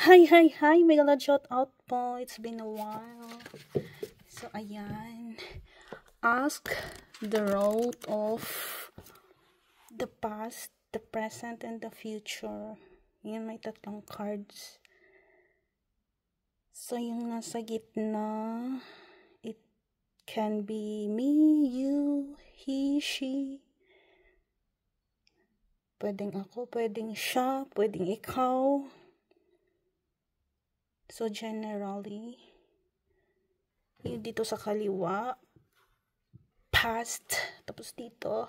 Hi, hi, hi! May galad shout out po. It's been a while. So, ayan. Ask the road of the past, the present, and the future. Yan, may tatlong cards. So, yung nasa gitna, it can be me, you, he, she. Pwedeng ako, pwedeng siya, pwedeng ikaw. So, generally, yung dito sa kaliwa, past, tapos dito,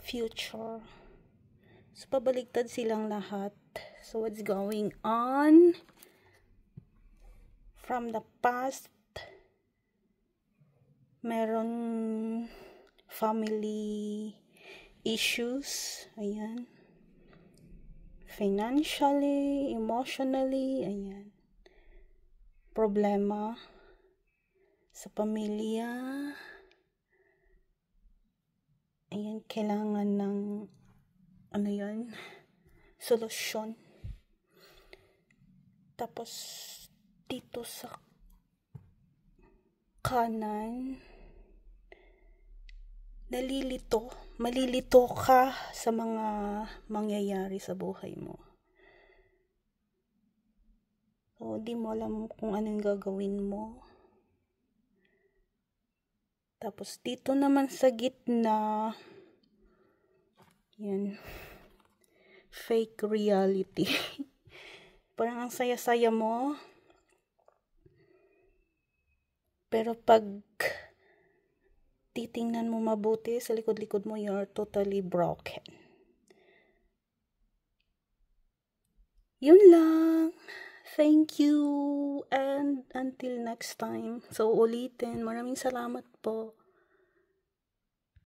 future. So, pabaligtad silang lahat. So, what's going on? From the past, meron family issues. Ayan. Financially, emotionally, ayan. Problema sa pamilya. Ayan, kailangan ng solusyon. Tapos, dito sa kanan, malilito ka sa mga mangyayari sa buhay mo. So, di mo alam kung anong gagawin mo. Tapos, dito naman sa gitna, yan, fake reality. Parang ang saya-saya mo. Pero pag titingnan mo mabuti sa likod-likod mo, you're totally broken. Yun lang. Thank you. And until next time. So, ulitin. Maraming salamat po.